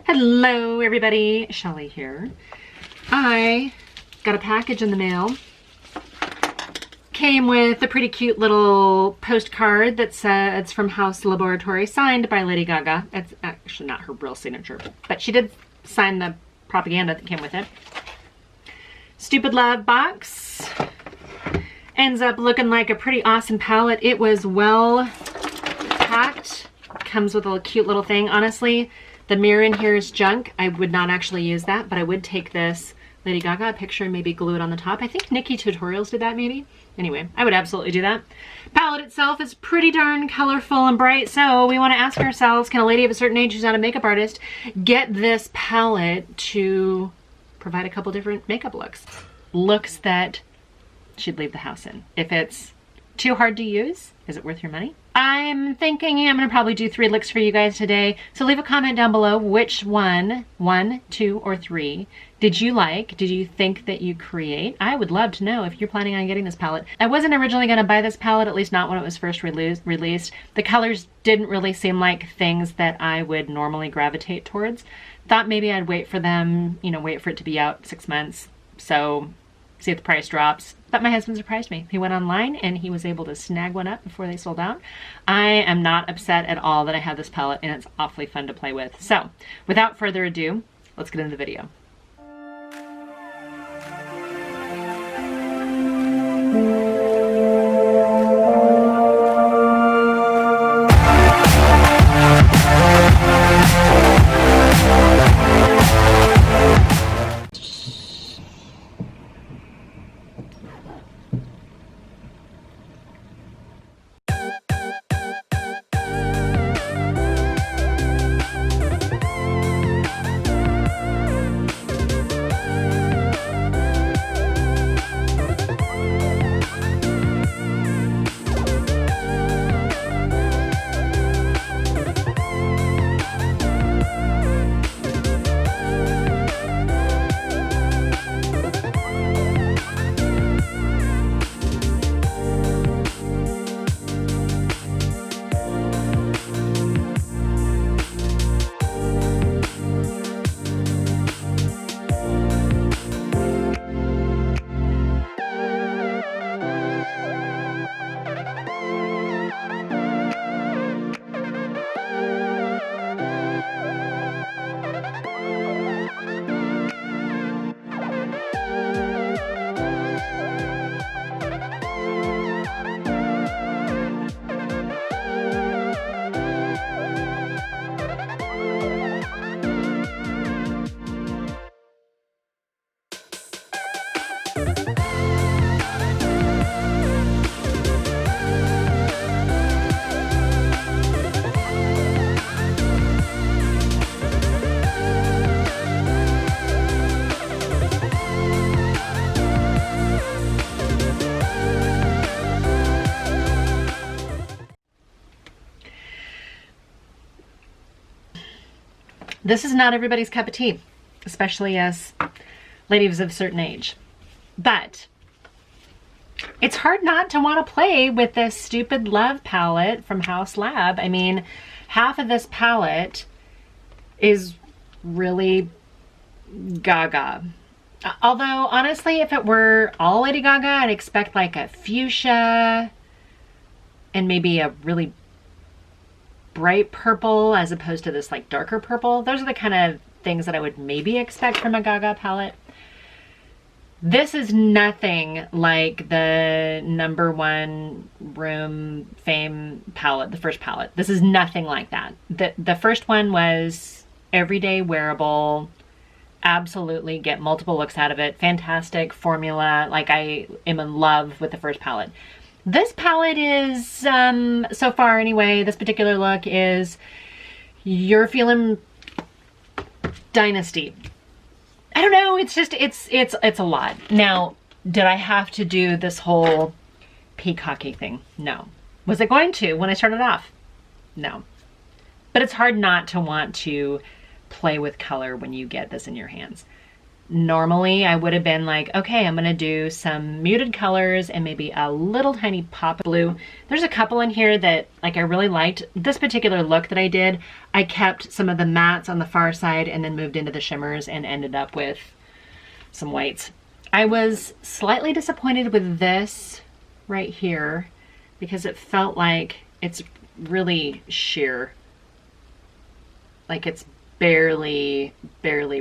Hello everybody, Shelly here. I got a package in the mail. Came with a pretty cute little postcard that says it's from Haus Laboratory, signed by Lady Gaga. It's actually not her real signature, but she did sign the propaganda that came with it. Stupid Love box. Ends up looking like a pretty awesome palette. It was well packed. Comes with a cute little thing. Honestly, the mirror in here is junk. I would not actually use that, but I would take this Lady Gaga picture and maybe glue it on the top. I think Nikki Tutorials did that maybe. Anyway, I would absolutely do that. Palette itself is pretty darn colorful and bright, so we want to ask ourselves, can a lady of a certain age who's not a makeup artist get this palette to provide a couple different makeup looks? Looks that she'd leave the house in. If it's too hard to use, is it worth your money? I'm thinking I'm gonna probably do 3 looks for you guys today. So leave a comment down below which one, 2, or 3, did you like? Did you think that you create? I would love to know if you're planning on getting this palette. I wasn't originally gonna buy this palette, at least not when it was first released. The colors didn't really seem like things that I would normally gravitate towards. Thought maybe I'd wait for them, you know, wait for it to be out 6 months. So see if the price drops. But my husband surprised me. He went online and he was able to snag one up before they sold out. I am not upset at all that I have this palette, and it's awfully fun to play with. So without further ado, let's get into the video. This is not everybody's cup of tea, especially as ladies of a certain age. But it's hard not to want to play with this Stupid Love palette from Haus Lab. I mean, half of this palette is really Gaga. Although, honestly, if it were all Lady Gaga, I'd expect like a fuchsia and maybe a really bright purple as opposed to this like darker purple. Those are the kind of things that I would maybe expect from a Gaga palette. This is nothing like the #1 Room Fame palette, the first palette. This is nothing like that. The first one was everyday wearable, absolutely get multiple looks out of it, fantastic formula. Like, I am in love with the first palette. This palette is, so far anyway, this particular look is, you're feeling Dynasty. I don't know, it's just, it's a lot. Now, did I have to do this whole peacocky thing? No. Was it going to when I started off? No. But it's hard not to want to play with color when you get this in your hands. Normally I would have been like, okay, I'm gonna do some muted colors and maybe a little tiny pop of blue. There's a couple in here that like I really liked. This particular look that I did, I kept some of the mattes on the far side and then moved into the shimmers and ended up with some whites. I was slightly disappointed with this right here because it felt like it's really sheer. Like it's barely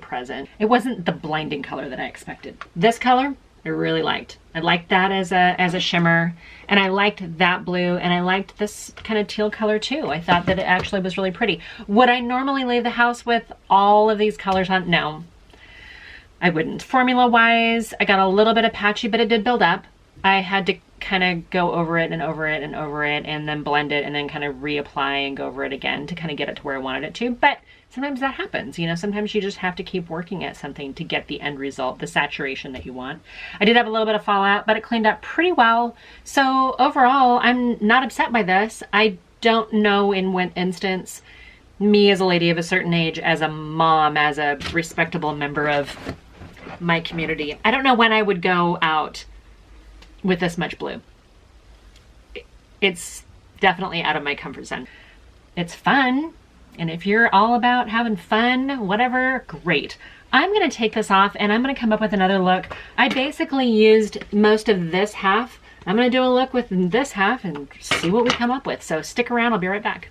present. It wasn't the blinding color that I expected. This color I really liked. I liked that as a shimmer, and I liked that blue, and I liked this kind of teal color too. I thought that it actually was really pretty. Would I normally leave the house with all of these colors on? No, I wouldn't. Formula wise, I got a little bit of patchy, but it did build up. I had to kind of go over it and over it and over it and then blend it and then kind of reapply and go over it again to kind of get it to where I wanted it to. But sometimes that happens, you know, sometimes you just have to keep working at something to get the end result, the saturation that you want. I did have a little bit of fallout, but it cleaned up pretty well. So overall, I'm not upset by this. I don't know in what instance me as a lady of a certain age, as a mom, as a respectable member of my community, I don't know when I would go out with this much blue. It's definitely out of my comfort zone. It's fun, and if you're all about having fun, whatever, great. I'm gonna take this off and I'm gonna come up with another look. I basically used most of this half. I'm gonna do a look with this half and see what we come up with. So stick around, I'll be right back.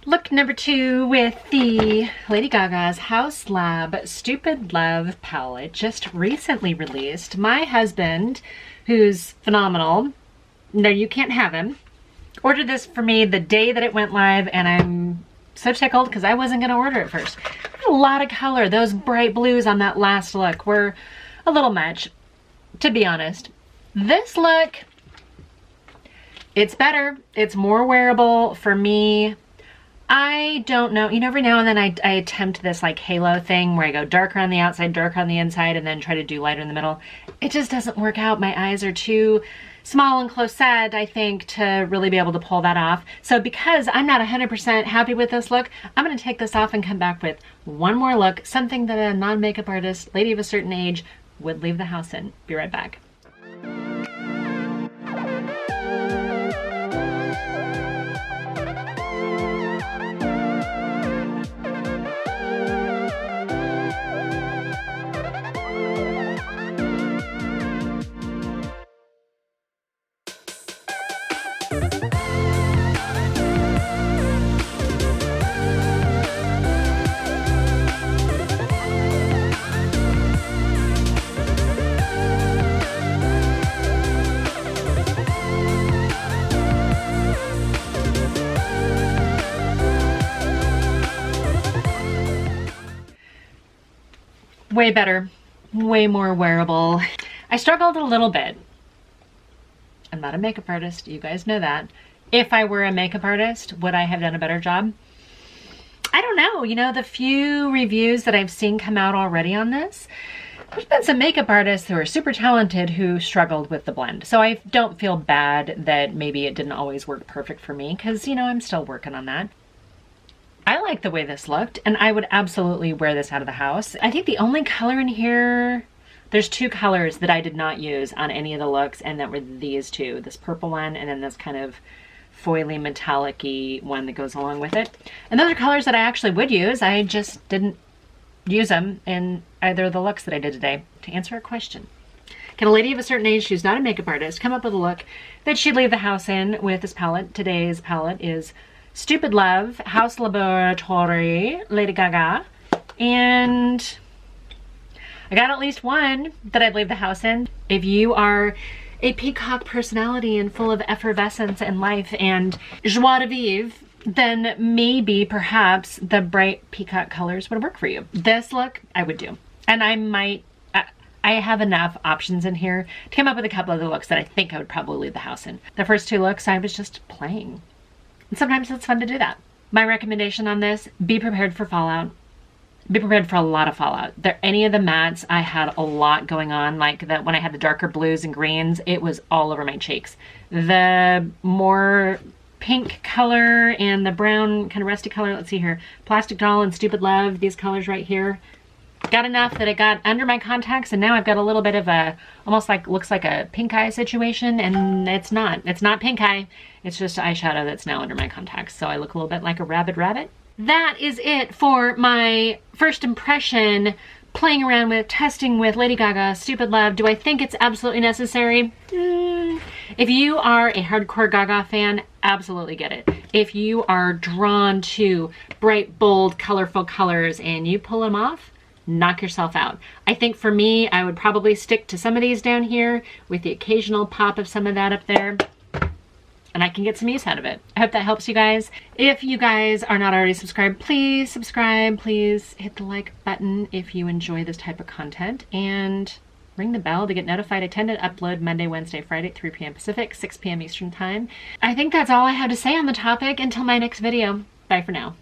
Look number 2 with the Lady Gaga's Haus Lab Stupid Love palette, just recently released. My husband, who's phenomenal, no, you can't have him, ordered this for me the day that it went live, and I'm so tickled because I wasn't going to order it first. A lot of color. Those bright blues on that last look were a little much, to be honest. This look, it's better. It's more wearable for me. I don't know, you know, every now and then I attempt this like halo thing where I go darker on the outside, darker on the inside, and then try to do lighter in the middle. It just doesn't work out. My eyes are too small and close set, I think, to really be able to pull that off. So because I'm not 100% happy with this look, I'm going to take this off and come back with one more look, something that a non-makeup artist, lady of a certain age, would leave the house in. Be right back. Way better, way more wearable. I struggled a little bit. I'm not a makeup artist, you guys know that. If I were a makeup artist, would I have done a better job? I don't know, you know, the few reviews that I've seen come out already on this, There's been some makeup artists who are super talented who struggled with the blend. So I don't feel bad that maybe it didn't always work perfect for me because, you know, I'm still working on that. I like the way this looked and I would absolutely wear this out of the house. I think the only color in here, there's two colors that I did not use on any of the looks, and that were these two, this purple one and then this kind of foily metallic-y one that goes along with it. And those are colors that I actually would use. I just didn't use them in either of the looks that I did today. To answer a question, can a lady of a certain age who's not a makeup artist come up with a look that she'd leave the house in with this palette? Today's palette is Stupid Love, Haus Laboratory, Lady Gaga, and I got at least one that I'd leave the house in. If you are a peacock personality and full of effervescence and life and joie de vivre, then maybe perhaps the bright peacock colors would work for you. This look I would do. And I have enough options in here to come up with a couple of the looks that I think I would probably leave the house in. The first two looks I was just playing. And sometimes it's fun to do that. My recommendation on this, be prepared for fallout. Be prepared for a lot of fallout. Any of the mattes, I had a lot going on, like that when I had the darker blues and greens, it was all over my cheeks. The more pink color and the brown kind of rusty color, let's see here, Plastic Doll and Stupid Love, these colors right here, got enough that it got under my contacts, and now I've got a little bit of a, almost like, looks like a pink eye situation, and it's not pink eye, it's just eyeshadow that's now under my contacts, so I look a little bit like a rabid rabbit. That is it for my first impression, playing around with, testing with Lady Gaga, Stupid Love. Do I think it's absolutely necessary? If you are a hardcore Gaga fan, absolutely get it. If you are drawn to bright, bold, colorful colors and you pull them off, knock yourself out. I think for me, I would probably stick to some of these down here with the occasional pop of some of that up there, and I can get some use out of it. I hope that helps you guys. If you guys are not already subscribed, please subscribe. Please hit the like button if you enjoy this type of content, and ring the bell to get notified. I tend to upload Monday, Wednesday, Friday at 3 p.m. Pacific, 6 p.m. Eastern Time. I think that's all I have to say on the topic. Until my next video, bye for now.